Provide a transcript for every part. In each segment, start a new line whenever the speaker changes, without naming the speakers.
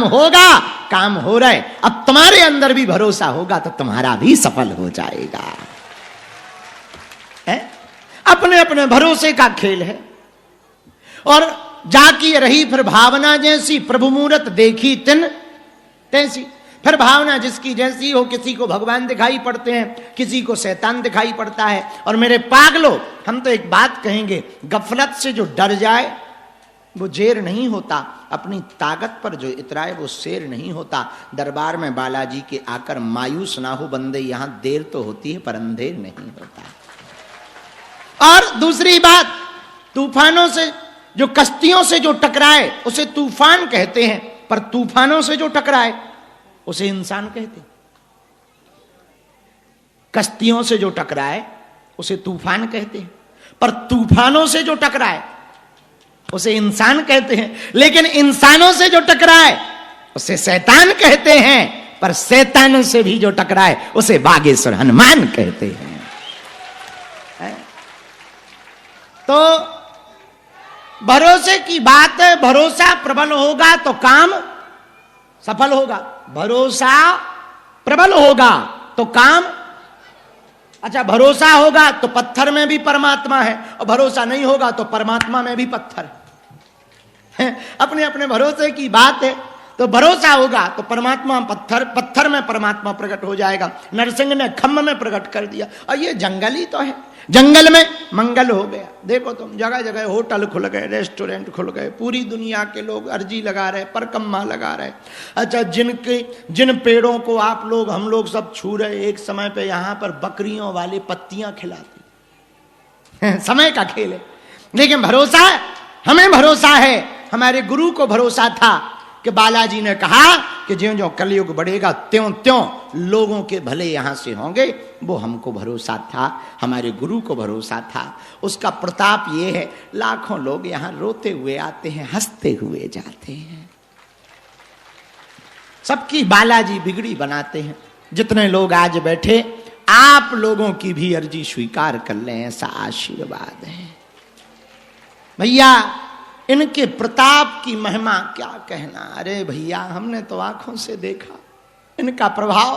होगा, काम हो रहा है। अब तुम्हारे अंदर भी भरोसा होगा तो तुम्हारा भी सफल हो जाएगा। है? अपने अपने भरोसे का खेल है। और जाकी रही फिर भावना जैसी, प्रभु मूरत देखी तिन तैसी। फिर भावना जिसकी जैसी हो, किसी को भगवान दिखाई पड़ते हैं, किसी को शैतान दिखाई पड़ता है। और मेरे पागलों, हम तो एक बात कहेंगे, गफलत से जो डर जाए वो जेर नहीं होता, अपनी ताकत पर जो इतराए वो शेर नहीं होता। दरबार में बालाजी के आकर मायूस ना हो बंदे, यहां देर तो होती है पर अंधेर नहीं होता। और दूसरी बात, तूफानों से जो, कश्तियों से जो टकराए उसे तूफान कहते हैं, पर तूफानों से जो टकराए उसे इंसान कहते हैं। कश्तियों से जो टकराए उसे तूफान कहते हैं, पर तूफानों से जो टकराए उसे इंसान कहते हैं। लेकिन इंसानों से जो टकराए उसे शैतान कहते हैं, पर शैतानों से भी जो टकराए उसे बागेश्वर हनुमान कहते हैं। तो भरोसे की बात है, भरोसा प्रबल होगा तो काम सफल होगा। भरोसा प्रबल होगा तो काम, अच्छा भरोसा होगा तो पत्थर में भी परमात्मा है, और भरोसा नहीं होगा तो परमात्मा में भी पत्थर है। अपने अपने भरोसे की बात है। तो भरोसा होगा तो परमात्मा पत्थर, पत्थर में परमात्मा प्रकट हो जाएगा। नरसिंह ने खम्भ में प्रकट कर दिया। और ये जंगल ही तो है, जंगल में मंगल हो गया। देखो तुम, जगह जगह होटल खुल गए, रेस्टोरेंट खुल गए, पूरी दुनिया के लोग अर्जी लगा रहे, परकम्मा लगा रहे। अच्छा, जिन पेड़ों को आप लोग, हम लोग सब छू रहे, एक समय पे यहाँ पर बकरियों वाले पत्तियां खिलाती। समय का खेल है। लेकिन भरोसा, हमें भरोसा है, हमारे गुरु को भरोसा था कि बालाजी ने कहा कि ज्यों ज्यों कलयुग बढ़ेगा त्यों त्यों लोगों के भले यहां से होंगे। वो हमको भरोसा था, हमारे गुरु को भरोसा था। उसका प्रताप ये है, लाखों लोग यहां रोते हुए आते हैं, हंसते हुए जाते हैं। सबकी बालाजी बिगड़ी बनाते हैं। जितने लोग आज बैठे, आप लोगों की भी अर्जी स्वीकार कर लें, ऐसा आशीर्वाद है भैया। इनके प्रताप की महिमा क्या कहना। अरे भैया, हमने तो आंखों से देखा इनका प्रभाव,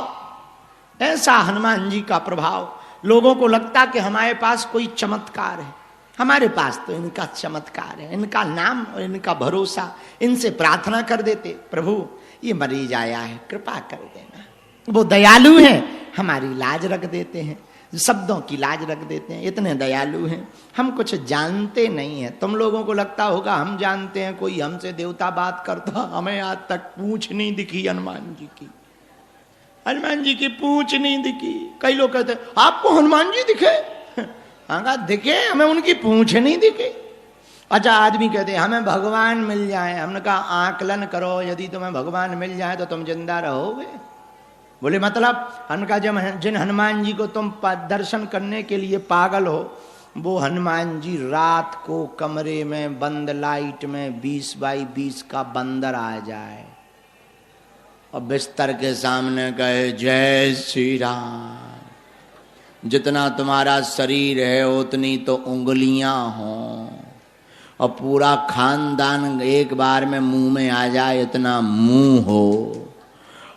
ऐसा हनुमान जी का प्रभाव। लोगों को लगता कि हमारे पास कोई चमत्कार है, हमारे पास तो इनका चमत्कार है, इनका नाम और इनका भरोसा। इनसे प्रार्थना कर देते, प्रभु ये मरीज आया है, कृपा कर देना। वो दयालु हैं, हमारी लाज रख देते हैं, शब्दों की लाज रख देते हैं। इतने दयालु हैं। हम कुछ जानते नहीं हैं। तुम लोगों को लगता होगा हम जानते हैं, कोई हमसे देवता बात करता, हमें आज तक पूंछ नहीं दिखी हनुमान जी की। हनुमान जी की पूंछ नहीं दिखी। कई लोग कहते आपको हनुमान जी दिखे? हाँ दिखे, हमें उनकी पूंछ नहीं दिखी। अच्छा, आदमी कहते हमें भगवान मिल जाए। हमने कहा आकलन करो, यदि तुम्हें भगवान मिल जाए तो तुम जिंदा रहोगे। बोले मतलब? हमने कहा जब जिन हनुमान जी को तुम दर्शन करने के लिए पागल हो, वो हनुमान जी रात को कमरे में बंद लाइट में 20 बाई 20 का बंदर आ जाए और बिस्तर के सामने कहे जय श्री राम। जितना तुम्हारा शरीर है उतनी तो उंगलियां हों, और पूरा खानदान एक बार में मुंह में आ जाए, इतना मुंह हो,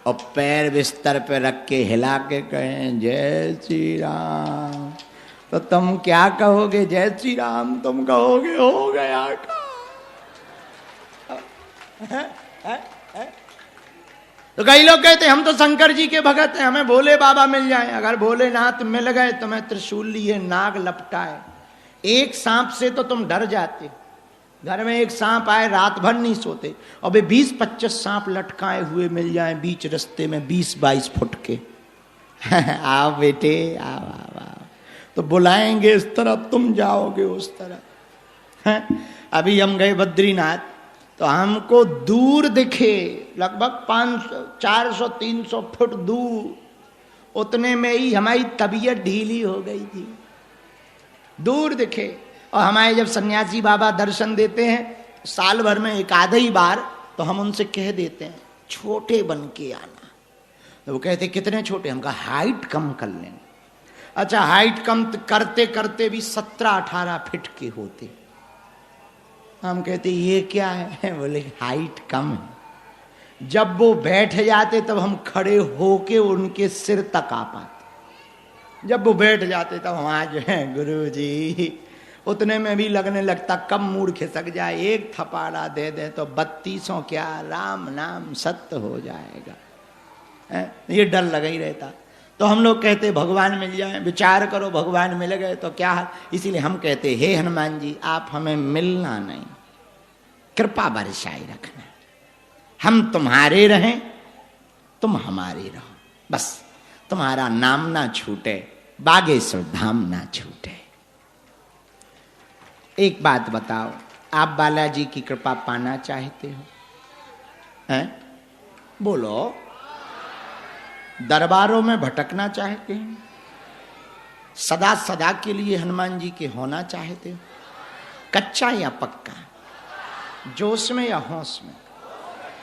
और पैर बिस्तर पे रख के हिला के कहें जय श्री राम, तो तुम क्या कहोगे? जय श्री राम तुम कहोगे? हो गया का। तो कई लोग कहते हम तो शंकर जी के भगत हैं, हमें भोले बाबा मिल जाए। अगर भोलेनाथ मिल गए तो मैं त्रिशूल लिए नाग लपटाए। एक सांप से तो तुम डर जाते, घर में एक सांप आए रात भर नहीं सोते, और वे 20-25 सांप लटकाए हुए मिल जाए बीच रास्ते में 20-22 फुट के। आओ बेटे आओ आओ आओ, तो बुलाएंगे इस तरफ, तुम जाओगे उस तरफ। अभी हम गए बद्रीनाथ, तो हमको दूर दिखे लगभग 500, 400, 300 फुट दूर, उतने में ही हमारी तबीयत ढीली हो गई थी। दूर दिखे। और हमारे जब सन्यासी बाबा दर्शन देते हैं साल भर में एक आधा ही बार, तो हम उनसे कह देते हैं छोटे बन के आना। तो वो कहते कितने छोटे? हम कहा हाइट कम कर लें। अच्छा, हाइट कम करते करते भी 17-18 फीट के होते। हम कहते ये क्या है? बोले हाइट कम है। जब वो बैठ जाते तब हम खड़े होके उनके सिर तक आ पाते। जब वो बैठ जाते तब हम आज हैं गुरु जी, उतने में भी लगने लगता कब मूड खिसक जाए, एक थपाड़ा दे दे तो 3200 क्या राम नाम सत्य हो जाएगा। ये डर लगा ही रहता। तो हम लोग कहते भगवान मिल जाए, विचार करो भगवान मिल गए तो क्या हाल। इसीलिए हम कहते हे हनुमान जी आप हमें मिलना नहीं, कृपा बरसाई रखना, हम तुम्हारे रहें तुम हमारे रहो, बस तुम्हारा नाम ना छूटे, बागेश्वर धाम ना छूटे। एक बात बताओ, आप बालाजी की कृपा पाना चाहते हो? हैं? बोलो। दरबारों में भटकना चाहते हैं? सदा सदा के लिए हनुमान जी के होना चाहते हो? कच्चा या पक्का? जोश में या होश में?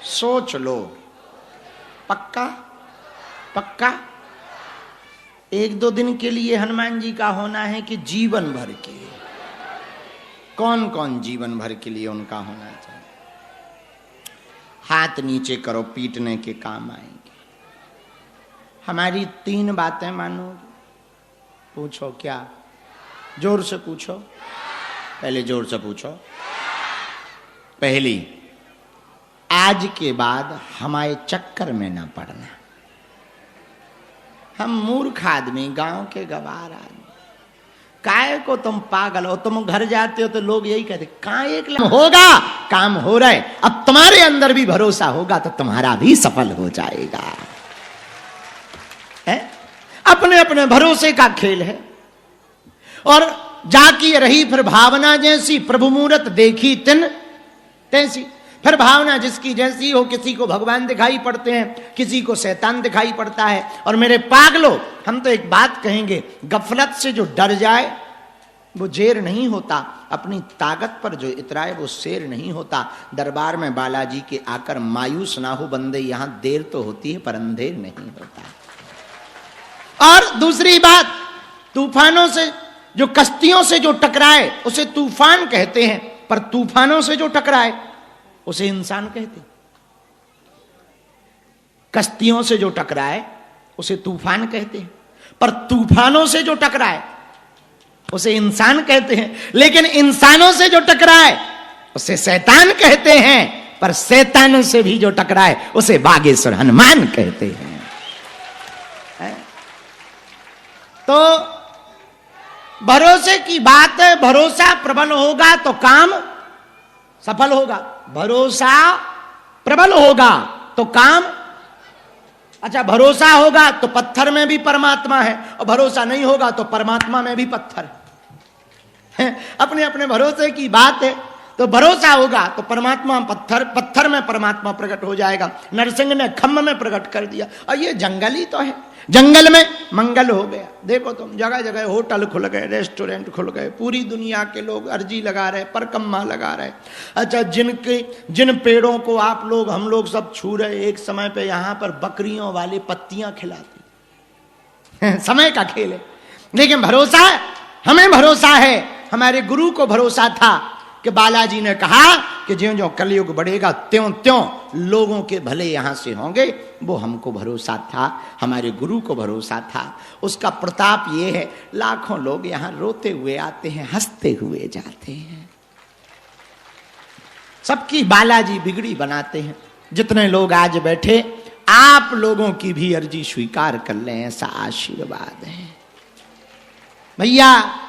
सोच लो। पक्का? पक्का? एक दो दिन के लिए हनुमान जी का होना है कि जीवन भर के लिए? कौन कौन जीवन भर के लिए उनका होना चाहिए? हाथ नीचे करो, पीटने के काम आएंगे। हमारी 3 बातें मानोगे? पूछो क्या? जोर से पूछो, पहले जोर से पूछो। पहली, आज के बाद हमारे चक्कर में ना पड़ना। हम मूर्ख आदमी, गांव के गवार आदमी, काय को तुम पागल हो। तुम घर जाते हो तो लोग यही कहते काय एक होगा, काम हो रहा है। अब तुम्हारे अंदर भी भरोसा होगा तो तुम्हारा भी सफल हो जाएगा। है? अपने अपने भरोसे का खेल है। और जाकी रही फिर भावना जैसी, प्रभु मूरत देखी तिन तैसी। फिर भावना जिसकी जैसी हो, किसी को भगवान दिखाई पड़ते हैं, किसी को शैतान दिखाई पड़ता है। और मेरे पागलों, हम तो एक बात कहेंगे, गफलत से जो डर जाए वो जेर नहीं होता, अपनी ताकत पर जो इतराए वो शेर नहीं होता। दरबार में बालाजी के आकर मायूस ना हो बंदे, यहां देर तो होती है पर अंधेर नहीं होता। और दूसरी बात, तूफानों से जो, कश्तियों से जो टकराए उसे तूफान कहते हैं, पर तूफानों से जो टकराए उसे इंसान कहते। कश्तियों से जो टकराए उसे तूफान कहते हैं, पर तूफानों से जो टकराए उसे इंसान कहते हैं। लेकिन इंसानों से जो टकराए उसे शैतान कहते हैं, पर शैतानों से भी जो टकराए उसे बागेश्वर हनुमान कहते हैं। तो भरोसे की बात है, भरोसा प्रबल होगा तो काम सफल होगा। भरोसा प्रबल होगा तो काम, अच्छा भरोसा होगा तो पत्थर में भी परमात्मा है, और भरोसा नहीं होगा तो परमात्मा में भी पत्थर है। अपने अपने भरोसे की बात है। तो भरोसा होगा तो परमात्मा पत्थर, पत्थर में परमात्मा प्रकट हो जाएगा। नरसिंह ने खम्भ में प्रकट कर दिया। और ये जंगल ही तो है, जंगल में मंगल हो गया। देखो तुम, जगह जगह होटल खुल गए, रेस्टोरेंट खुल गए, पूरी दुनिया के लोग अर्जी लगा रहे, परकम्मा लगा रहे। अच्छा, जिन पेड़ों को आप लोग हम लोग सब छू रहे, एक समय पे यहाँ पर बकरियों वाले पत्तियां खिलाती। समय का खेल है। लेकिन भरोसा, हमें भरोसा है, हमारे गुरु को भरोसा था कि बालाजी ने कहा कि ज्यों ज्यों कलयुग बढ़ेगा त्यों त्यों लोगों के भले यहां से होंगे। वो हमको भरोसा था, हमारे गुरु को भरोसा था। उसका प्रताप ये है, लाखों लोग यहां रोते हुए आते हैं, हंसते हुए जाते हैं। सबकी बालाजी बिगड़ी बनाते हैं। जितने लोग आज बैठे, आप लोगों की भी अर्जी स्वीकार कर लें, ऐसा आशीर्वाद है। भैया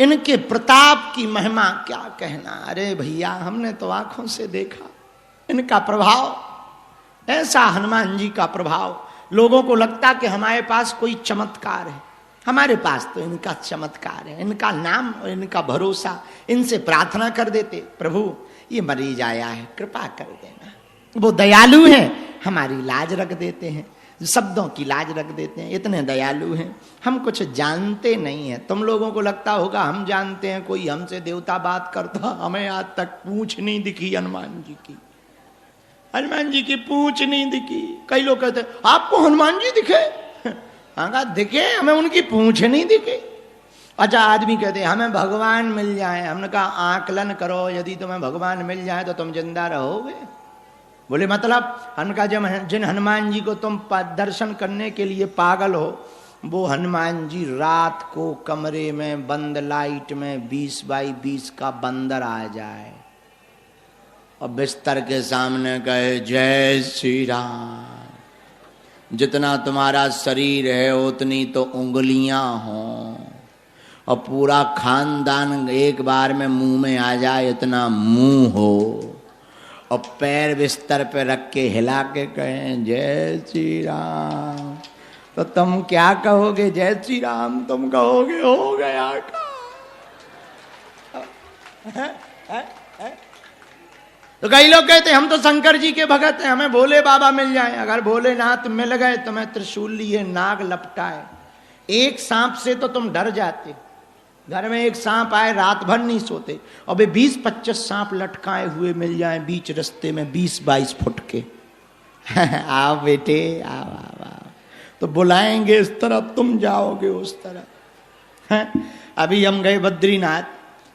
इनके प्रताप की महिमा क्या कहना। अरे भैया, हमने तो आंखों से देखा इनका प्रभाव, ऐसा हनुमान जी का प्रभाव। लोगों को लगता कि हमारे पास कोई चमत्कार है, हमारे पास तो इनका चमत्कार है, इनका नाम और इनका भरोसा। इनसे प्रार्थना कर देते, प्रभु ये मरीज आया है, कृपा कर देना। वो दयालु हैं, हमारी लाज रख देते हैं, शब्दों की लाज रख देते हैं। इतने दयालु हैं। हम कुछ जानते नहीं हैं। तुम लोगों को लगता होगा हम जानते हैं, कोई हमसे देवता बात करता, हमें आज तक पूंछ नहीं दिखी हनुमान जी की। हनुमान जी की पूंछ नहीं दिखी। कई लोग कहते आपको हनुमान जी दिखे? हाँ दिखे, हमें उनकी पूंछ नहीं दिखी। अच्छा, आदमी कहते हमें भगवान मिल जाए। हमने कहा आकलन करो, यदि तुम्हें भगवान मिल जाए तो तुम जिंदा रहोगे? बोले मतलब उनका जब जिन हनुमान जी को तुम दर्शन करने के लिए पागल हो, वो हनुमान जी रात को कमरे में बंद लाइट में 20 बाई 20 का बंदर आ जाए और बिस्तर के सामने कहे जय श्री राम, जितना तुम्हारा शरीर है उतनी तो उंगलियां हों, और पूरा खानदान एक बार में मुंह में आ जाए इतना मुंह हो, और पैर बिस्तर पे रख के हिला के कहें जय श्री राम, तो तुम क्या कहोगे? जय श्री राम तुम कहोगे हो गया का? तो कई लोग कहते हम तो शंकर जी के भगत हैं, हमें भोले बाबा मिल जाए। अगर भोलेनाथ मिल गए तो मैं त्रिशूल लिए नाग लपटाए, एक सांप से तो तुम डर जाते। घर में एक सांप आए रात भर नहीं सोते, और वे 20-25 सांप लटकाए हुए मिल जाए बीच रास्ते में 20-22 फुट के। आओ बेटे आओ आओ आओ, तो बुलाएंगे इस तरफ, तुम जाओगे उस तरफ। अभी हम गए बद्रीनाथ,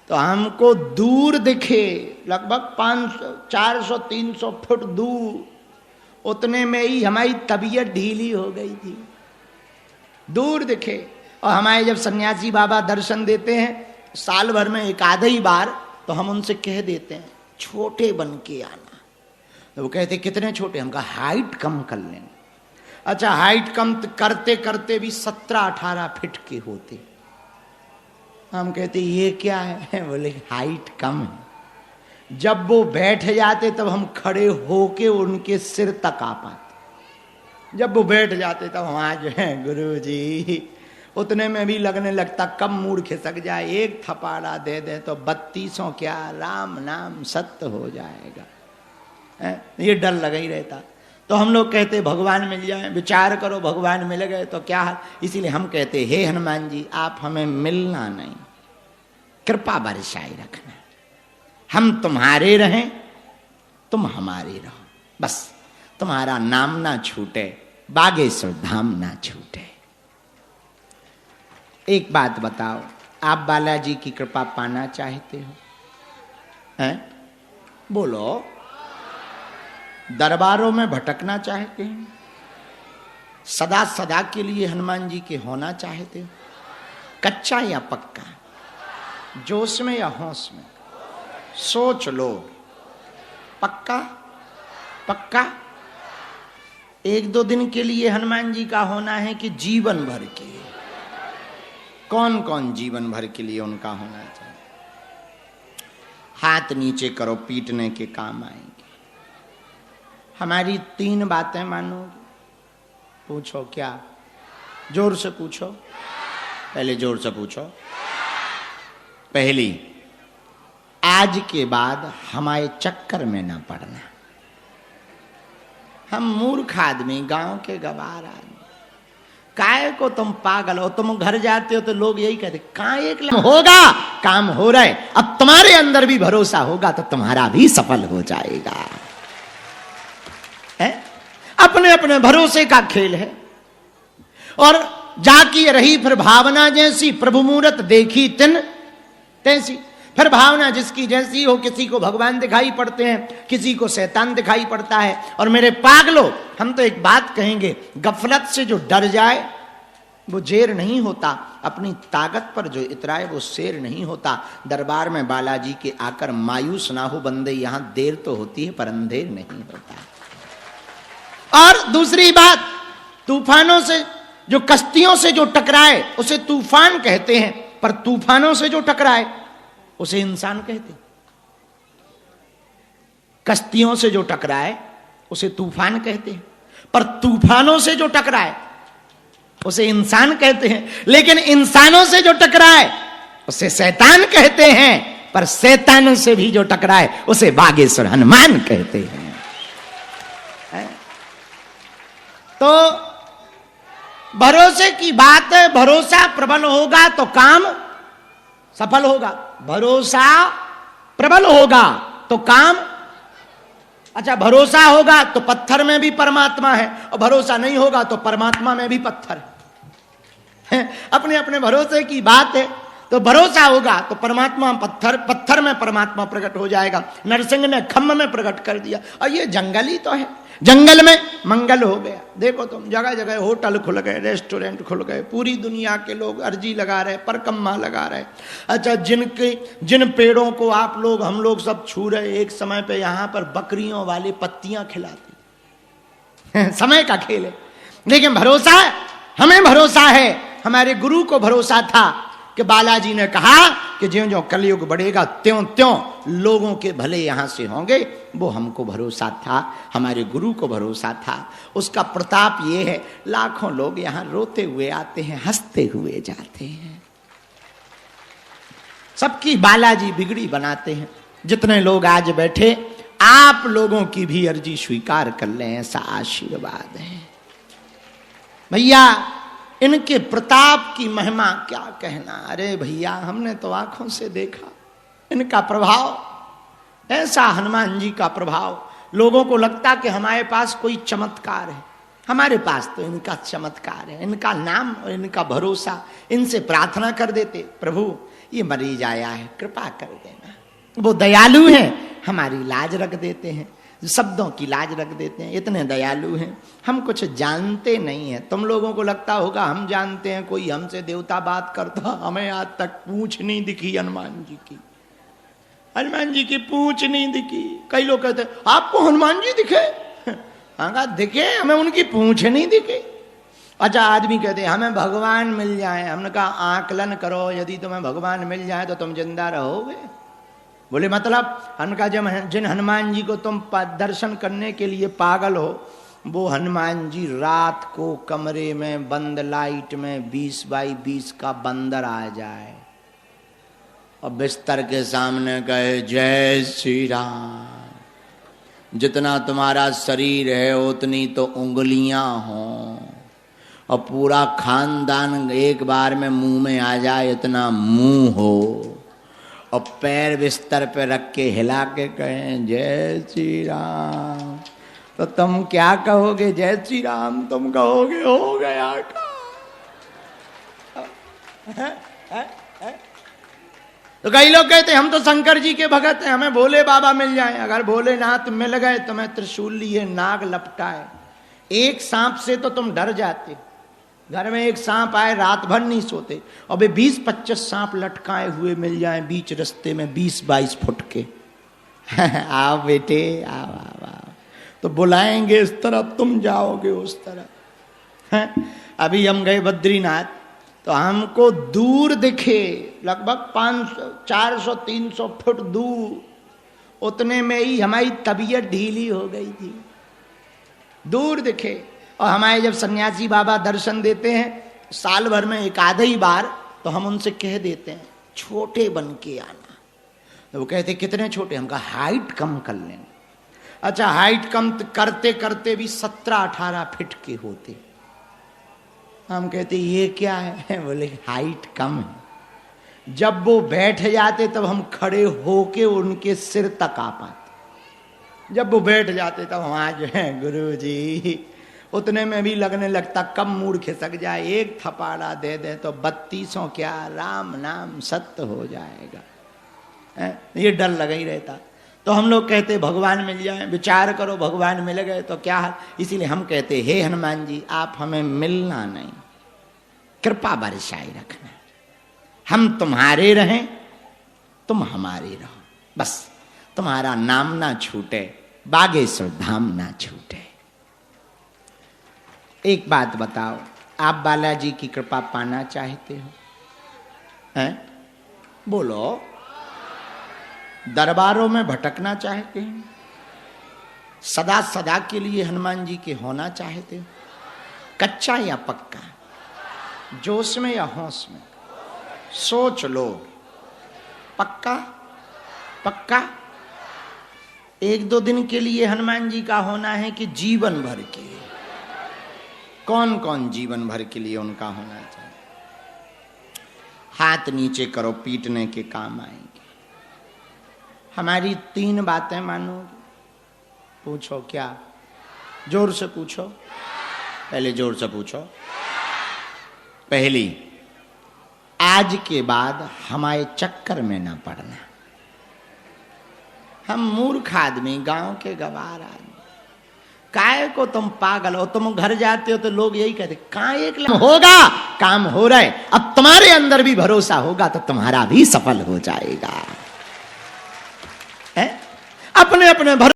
तो हमको दूर दिखे लगभग 400-300 फुट दूर, उतने में ही हमारी तबीयत ढीली हो गई थी। दूर दिखे, और हमारे जब सन्यासी बाबा दर्शन देते हैं साल भर में एक आधा ही बार, तो हम उनसे कह देते हैं छोटे बन के आना। तो वो कहते कितने छोटे? हम कहा हाइट कम कर लें। अच्छा, हाइट कम करते करते भी 17-18 फीट के होते। हम कहते ये क्या है? बोले हाइट कम है। जब वो बैठ जाते तब हम खड़े होके उनके सिर तक आ पाते। जब वो बैठ जाते तब हम जो है गुरु जी, उतने में भी लगने लगता कब मूड खिसक जाए, एक थपाड़ा दे दे तो 32 क्या राम नाम सत्य हो जाएगा। ये डर लगा ही रहता। तो हम लोग कहते भगवान मिल जाए, विचार करो भगवान मिल गए तो क्या हाल। इसीलिए हम कहते हे हनुमान जी आप हमें मिलना नहीं, कृपा बरसाए रखना, हम तुम्हारे रहें तुम हमारे रहो, बस तुम्हारा नाम ना छूटे, बागेश्वर धाम ना छूटे। एक बात बताओ, आप बालाजी की कृपा पाना चाहते हो? हैं? बोलो। दरबारों में भटकना चाहते हैं? सदा सदा के लिए हनुमान जी के होना चाहते हो? कच्चा या पक्का? जोश में या होश में? सोच लो। पक्का? पक्का? 1-2 दिन के लिए हनुमान जी का होना है कि जीवन भर के? कौन कौन जीवन भर के लिए उनका होना चाहिए? हाथ नीचे करो, पीटने के काम आएंगे। हमारी 3 बातें मानोगे? पूछो क्या? जोर से पूछो, पहले जोर से पूछो। पहली, आज के बाद हमारे चक्कर में ना पड़ना। हम मूर्ख आदमी, गांव के गवार आदमी, काय को तुम पागल हो। तुम घर जाते हो तो लोग यही कहते काय एक होगा, काम हो रहा है। अब तुम्हारे अंदर भी भरोसा होगा तो तुम्हारा भी सफल हो जाएगा। है? अपने अपने भरोसे का खेल है। और जाकी रही फिर भावना जैसी, प्रभु मूरत देखी तिन तैसी। फिर भावना जिसकी जैसी हो, किसी को भगवान दिखाई पड़ते हैं, किसी को शैतान दिखाई पड़ता है। और मेरे पागलो, हम तो एक बात कहेंगे, गफलत से जो डर जाए वो जेर नहीं होता, अपनी ताकत पर जो इतराए वो शेर नहीं होता। दरबार में बालाजी के आकर मायूस ना हो बंदे, यहां देर तो होती है पर अंधेर नहीं होता। और दूसरी बात, तूफानों से जो, कश्तियों से जो टकराए उसे तूफान कहते हैं, पर तूफानों से जो टकराए उसे इंसान कहते। कश्तियों से जो टकराए उसे तूफान कहते हैं, पर तूफानों से जो टकराए उसे इंसान कहते हैं। लेकिन इंसानों से जो टकराए उसे शैतान कहते हैं, पर शैतानों से भी जो टकराए उसे बागेश्वर हनुमान कहते हैं। तो भरोसे की बात है, भरोसा प्रबल होगा तो काम सफल होगा। भरोसा प्रबल होगा तो काम, अच्छा भरोसा होगा तो पत्थर में भी परमात्मा है, और भरोसा नहीं होगा तो परमात्मा में भी पत्थर है। अपने अपने भरोसे की बात है। तो भरोसा होगा तो परमात्मा पत्थर में परमात्मा प्रकट हो जाएगा। नरसिंह ने खम्भ में प्रकट कर दिया। और ये जंगल ही तो है, जंगल में मंगल हो गया। देखो तुम, जगह जगह होटल खुल गए, रेस्टोरेंट खुल गए, पूरी दुनिया के लोग अर्जी लगा रहे, परकम्मा लगा रहे। अच्छा, जिन पेड़ों को आप लोग हम लोग सब छू रहे, एक समय पे यहाँ पर बकरियों वाली पत्तियां खिलाती समय का खेल है। लेकिन भरोसा है, हमें भरोसा है, हमारे गुरु को भरोसा था कि बालाजी ने कहा कि ज्यों ज्यों कलयुग बढ़ेगा त्यों त्यों लोगों के भले यहां से होंगे। वो हमको भरोसा था, हमारे गुरु को भरोसा था। उसका प्रताप ये है, लाखों लोग यहां रोते हुए आते हैं, हंसते हुए जाते हैं। सबकी बालाजी बिगड़ी बनाते हैं। जितने लोग आज बैठे, आप लोगों की भी अर्जी स्वीकार कर लें, ऐसा आशीर्वाद है। भैया इनके प्रताप की महिमा क्या कहना। अरे भैया, हमने तो आंखों से देखा इनका प्रभाव, ऐसा हनुमान जी का प्रभाव। लोगों को लगता कि हमारे पास कोई चमत्कार है, हमारे पास तो इनका चमत्कार है, इनका नाम और इनका भरोसा। इनसे प्रार्थना कर देते, प्रभु ये मरीज आया है, कृपा कर देना। वो दयालु हैं, हमारी लाज रख देते हैं, शब्दों की लाज रख देते हैं। इतने दयालु हैं, हम कुछ जानते नहीं हैं। तुम लोगों को लगता होगा हम जानते हैं, कोई हमसे देवता बात करता, हमें आज तक पूंछ नहीं दिखी हनुमान जी की। हनुमान जी की पूंछ नहीं दिखी। कई लोग कहते आपको हनुमान जी दिखे? हाँ दिखे, हमें उनकी पूंछ नहीं दिखे। अच्छा, आदमी कहते हमें भगवान मिल जाए। हमने कहा आकलन करो, यदि तुम्हें भगवान मिल जाए तो तुम जिंदा रहोगे। बोले मतलब? उनका जब जिन हनुमान जी को तुम दर्शन करने के लिए पागल हो, वो हनुमान जी रात को कमरे में बंद लाइट में 20 बाई 20 का बंदर आ जाए और बिस्तर के सामने कहे जय श्री राम। जितना तुम्हारा शरीर है उतनी तो उंगलियां हों, और पूरा खानदान एक बार में मुंह में आ जाए, इतना मुंह हो, और पैर बिस्तर पे रख के हिला के कहें जय श्री राम, तो तुम क्या कहोगे? जय श्री राम तुम कहोगे? हो गया का। तो कई लोग कहते हम तो शंकर जी के भगत हैं, हमें भोले बाबा मिल जाए। अगर भोलेनाथ मिल गए, तुम्हें त्रिशूल लिए नाग लपटाए, एक सांप से तो तुम डर जाते। घर में एक सांप आए, रात भर नहीं सोते, और वे 20-25 सांप लटकाए हुए मिल जाएं बीच रास्ते में 20-22 फुट के। आओ बेटे, आओ आओ आओ, तो बुलाएंगे इस तरफ, तुम जाओगे उस तरफ। अभी हम गए बद्रीनाथ, तो हमको दूर दिखे लगभग 500, 400, 300 फुट दूर, उतने में ही हमारी तबीयत ढीली हो गई थी। दूर दिखे। और हमारे जब सन्यासी बाबा दर्शन देते हैं साल भर में एक आधा ही बार, तो हम उनसे कह देते हैं छोटे बन के आना। तो वो कहते कितने छोटे? हम कहा हाइट कम कर लेंगे। अच्छा, हाइट कम करते करते भी 17-18 फीट के होते। हम कहते ये क्या है? बोले हाइट कम है। जब वो बैठ जाते तब हम खड़े होके उनके सिर तक आ पाते। जब वो बैठ जाते तब हम आज हैं गुरु जी, उतने में भी लगने लगता कब मूड खिसक जाए, एक थपाड़ा दे दे तो 3200 क्या राम नाम सत्य हो जाएगा। ये डर लगा ही रहता। तो हम लोग कहते भगवान मिल जाए, विचार करो भगवान मिल गए तो क्या है। इसीलिए हम कहते हे हनुमान जी, आप हमें मिलना नहीं, कृपा बरसाए रखना। हम तुम्हारे रहें, तुम हमारे रहो, बस तुम्हारा नाम ना छूटे, बागेश्वर धाम ना छूटे। एक बात बताओ, आप बालाजी की कृपा पाना चाहते हो? हैं? बोलो। दरबारों में भटकना चाहते हैं? सदा सदा के लिए हनुमान जी के होना चाहते हो? कच्चा या पक्का? जोश में या होश में? सोच लो। पक्का? पक्का? 1-2 दिन के लिए हनुमान जी का होना है कि जीवन भर के? कौन कौन जीवन भर के लिए उनका होना चाहिए? हाथ नीचे करो, पीटने के काम आएंगे। हमारी 3 बातें मानोगे? पूछो क्या? जोर से पूछो, पहले जोर से पूछो। पहली, आज के बाद हमारे चक्कर में ना पड़ना। हम मूर्ख आदमी, गांव के गवार आदमी, काय को तुम पागल हो। तुम घर जाते हो तो लोग यही कहते काय होगा, काम हो रहा है। अब तुम्हारे अंदर भी भरोसा होगा तो तुम्हारा भी सफल हो जाएगा। अपने अपने